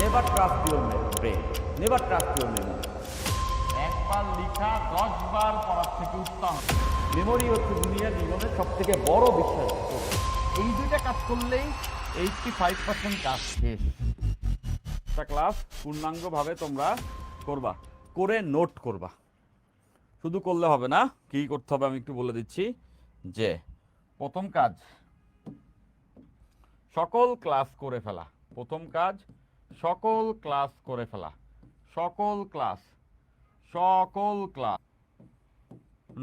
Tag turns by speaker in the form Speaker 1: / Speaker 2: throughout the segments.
Speaker 1: Never trust your brain, never trust your memory.
Speaker 2: একবার লেখা 10 বার পড়ার থেকে উত্তম।
Speaker 1: মেমোরি হচ্ছে দুনিয়ার জীবনের সব থেকে বড় বিশ্বাস।
Speaker 2: এই দুইটা কাজ করলেই 85% কাজ শেষ।
Speaker 1: একটা ক্লাস পূর্ণাঙ্গভাবে তোমরা করবা, করে নোট করবা। শুধু করলে হবে না, কী করতে হবে আমি একটু বলে দিচ্ছি। যে
Speaker 2: প্রথম কাজ
Speaker 1: সকল ক্লাস করে ফেলা। প্রথম কাজ সকল ক্লাস করে ফেলা। সকল ক্লাস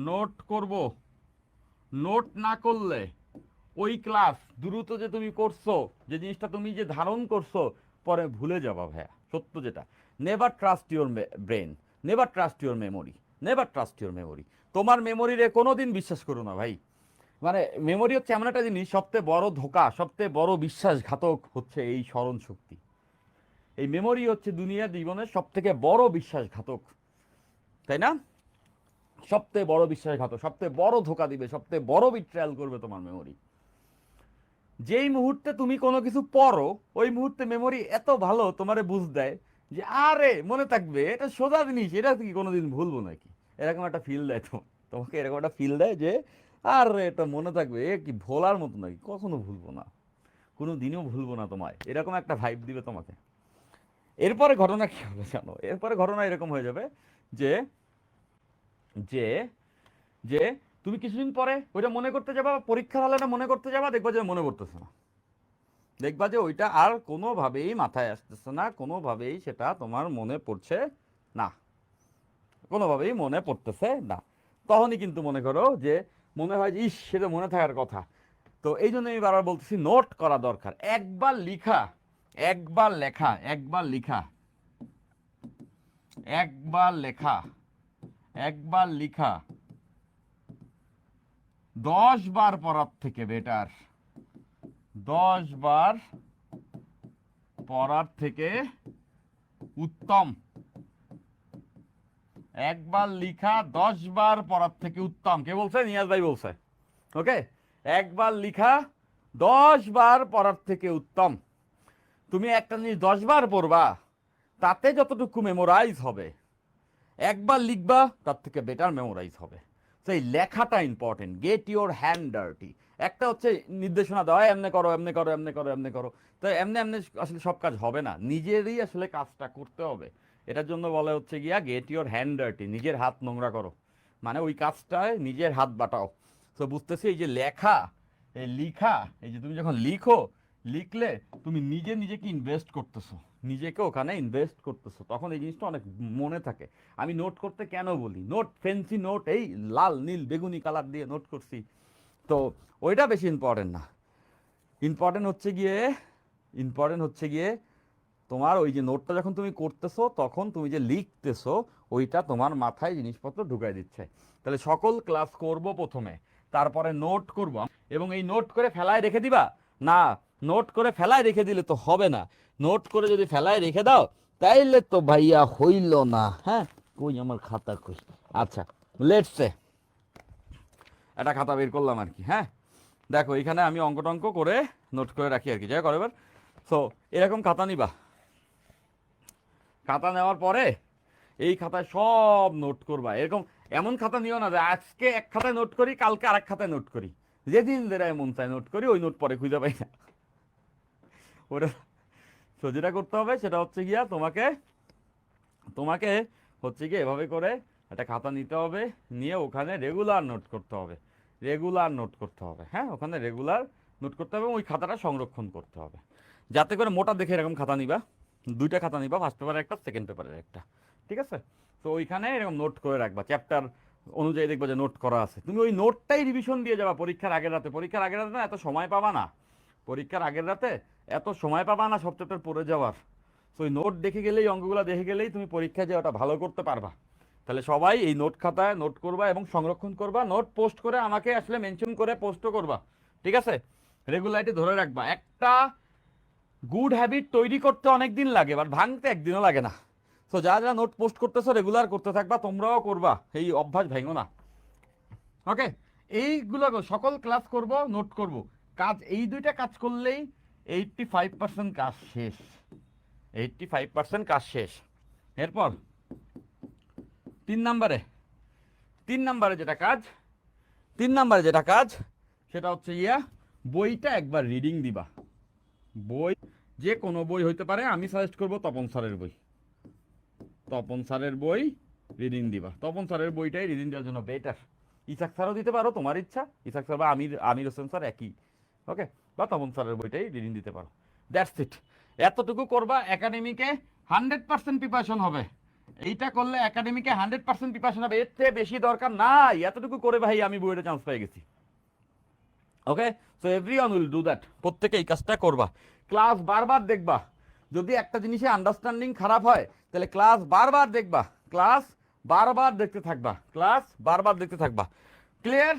Speaker 1: নোট করব। নোট না করলে ওই ক্লাস দ্রুত যে তুমি করছো, যে জিনিসটা তুমি যে ধারণ করছো, পরে ভুলে যাবা ভাইয়া। সত্য যেটা, never trust your brain, never trust your memory, never trust your memory. তোমার মেমোরিরে কোনোদিন বিশ্বাস করো না ভাই। মানে মেমোরি হচ্ছে এমন একটা জিনিস, সবচেয়ে বড় ধোঁকা, সবচেয়ে বড় বিশ্বাসঘাতক হচ্ছে এই স্মরণ শক্তি। এই মেমোরি হচ্ছে দুনিয়ার জীবনের সব থেকে বড় বিশ্বাসঘাতক, তাই না? সবচেয়ে বড় বিশ্বাসঘাতক, সবচেয়ে বড় ধোঁকা দিবে, সবচেয়ে বড় বিট্রায়াল করবে তোমার মেমোরি। যেই মুহূর্তে তুমি কোনো কিছু পড়ো, ওই মুহূর্তে মেমোরি এত ভালো তোমারে বুঝ দেয় যে আরে মনে থাকবে, এটা সোজা জিনিস, এটা কি কোনোদিন ভুলবো নাকি, এরকম একটা ফিল দেয় তোমাকে এরকম একটা ফিল দেয় যে আরে এটা মনে থাকবে, এ কি ভোলার মতো নাকি, কখনো ভুলবো না, কোনো দিনও ভুলবো না তোমায়, এরকম একটা ভাইব দিবে তোমাকে। এরপরে ঘটনা কি হবে জানো? এরপরে ঘটনা এরকম হয়ে যাবে যে যে যে তুমি কিছুদিন পরে ওইটা মনে করতে যাবা, পরীক্ষার হলে না মনে করতে যাবা, দেখবা যে মনে পড়তেছে না। দেখবা যে ওইটা আর কোনোভাবেই মাথায় আসতেছে না, কোনোভাবেই সেটা তোমার মনে পড়ছে না, কোনোভাবেই মনে পড়তেছে না। তখনই কিন্তু মনে করো যে মনে হয় যে ইস, সেটা মনে থাকার কথা। তো এই জন্য আমি বারবার বলতেছি নোট করা দরকার। একবার লিখা, একবার লেখা, একবার লিখা, একবার লেখা, একবার লিখা 10 বার পড়ার থেকে বেটার। 10 বার পড়ার থেকে উত্তম। একবার লিখা 10 বার পড়ার থেকে উত্তম। কে বলছে? নিয়াজ ভাই বলছে। ওকে, একবার লিখা 10 বার পড়ার থেকে উত্তম। তুমি একটা জিনিস 10 বার পড়বা, তাতে যতটুকু মেমোরাইজ হবে, একবার লিখবা তার থেকে বেটার মেমোরাইজ হবে। সেই লেখাটা important. Get your hand dirty. একটা হচ্ছে নির্দেশনা দেওয়া, এমনি করো, এমনি করো, এমনি করো, এমনি করো। তো এমনি এমনি আসলে সব কাজ হবে না, নিজেরই আসলে কাজটা করতে হবে। এটার জন্য বলা হচ্ছে গিয়া গেট ইউর হ্যান্ড ডার্টি, নিজের হাত নোংরা করো, মানে ওই কাজটায় নিজের হাত বাটাও। তো বুঝতেছি এই যে লেখা, এই লিখা, এই যে তুমি যখন লিখো, লিখলে তুমি নিজে নিজেকে ইনভেস্ট করতেছো, নিজেকে ওখানে ইনভেস্ট করতেছো, তখন এই জিনিসটা অনেক মনে থাকে। আমি নোট করতে কেন বলি, নোট ফেন্সি নোট, এই লাল নীল বেগুনি কালার দিয়ে নোট করছি, তো ওইটা বেশি ইম্পর্টেন্ট না। ইম্পর্টেন্ট হচ্ছে গিয়ে তোমার ওই যে নোটটা যখন তুমি করতেছো, তখন তুমি যে লিখতেছো, ওইটা তোমার মাথায় জিনিসপত্র ঢুকাই দিচ্ছে। তাহলে সকল ক্লাস করব প্রথমে, তারপরে নোট করব। এবং এই নোট করে ফেলায় রেখে দিবা না, নোট করে ফেলায় রেখে দিলে তো হবে না। নোট করে যদি ফেলায় রেখে দাও, তাইলে তো ভাইয়া হইল না। হ্যাঁ, কই আমার খাতা কই? আচ্ছা, লেটস সে একটা খাতা বের করলাম আর কি। হ্যাঁ, দেখো এখানে আমি অঙ্ক টঙ্ক করে নোট করে রাখি আর কি, যাই করো এবার। সো এরকম খাতা নিবা, খাতা নেওয়ার পরে এই খাতায় সব নোট করবা। এরকম এমন খাতা নিও না যে আজকে এক খাতায় নোট করি, কালকে আরেক খাতায় নোট করি, যেদিন যেটা মন চায় নোট করি, ওই নোট পরে খুঁজে পাই না ওটা। তো যেটা করতে হবে সেটা হচ্ছে গিয়া তোমাকে তোমাকে হচ্ছে গিয়ে এভাবে করে একটা খাতা নিতে হবে, নিয়ে ওখানে রেগুলার নোট করতে হবে, রেগুলার নোট করতে হবে। হ্যাঁ, ওখানে রেগুলার নোট করতে হবে, ওই খাতাটা সংরক্ষণ করতে হবে, যাতে করে মোটা দেখে এরকম খাতা নিবা, 2টা খাতা নিবা, ফার্স্ট পেপারের একটা, সেকেন্ড পেপারের একটা, ঠিক আছে? তো ওইখানে এরকম নোট করে রাখবা, চ্যাপ্টার অনুযায়ী দেখবা যে নোট করা আছে। তুমি ওই নোটটাই রিভিশন দিয়ে যাবা পরীক্ষার আগের রাতে। পরীক্ষার আগের রাতে না এত সময় পাবা না, পরীক্ষার আগের রাতে এত সময় পাবা না সব চ্যাপ্টার পড়ে যাওয়ার। তো ওই নোট দেখে গেলেই, অঙ্কগুলো দেখে গেলেই তুমি পরীক্ষায় যে ওটা ভালো করতে পারবা। তাহলে সবাই এই নোট খাতায় নোট করবা এবং সংরক্ষণ করবা। নোট পোস্ট করে আমাকে আসলে মেনশন করে পোস্টও করবা, ঠিক আছে? রেগুলারিটি ধরে রাখবা। একটা গুড হ্যাবিট তৈরি করতে অনেক দিন লাগে, বাট ভাঙতে একদিনও লাগে না। তো যারা যারা নোট পোস্ট করতেছো, রেগুলার করতে থাকবা, তোমরাও করবা, এই অভ্যাস ভেঙো না। ওকে, এইগুলো সকল ক্লাস করব, নোট করব, কাজ এই 2টা কাজ করলেই 85% কাজ শেষ। 85% কাজ শেষ। এরপর 3 নাম্বারে যেটা কাজ সেটা হচ্ছে বইটা একবার রিডিং দিবা। বই যে কোনো বই হইতে পারে, আমি সাজেস্ট করব তপন স্যারের বই রিডিং দিবা। তপন স্যারের বইটাই রিডিং দেওয়ার জন্য বেটার। ইসাক স্যারও দিতে পারো, তোমার ইচ্ছা। ইসাক স্যার বা আমির হোসেন স্যার একই, ওকে। বা তপন স্যারের বইটাই রিডিং দিতে পারো। That's it. এতটুকু করবা, একাডেমিকে 100% প্রিপারেশন হবে। এইটা করলে একাডেমিকে 100% প্রিপারেশন হবে, এর চেয়ে বেশি দরকার নাই। এতটুকু করে ভাই আমি বইটা চান্স পেয়ে গেছি। Okay, so everyone will do that. প্রত্যেকে এই কাজটা করবা। ক্লাস বারবার দেখবা। যদি একটা জিনিসে আন্ডারস্ট্যান্ডিং খারাপ হয় তাহলে ক্লাস বারবার দেখবা, ক্লাস বারবার দেখতে থাকবা। ক্লিয়ার?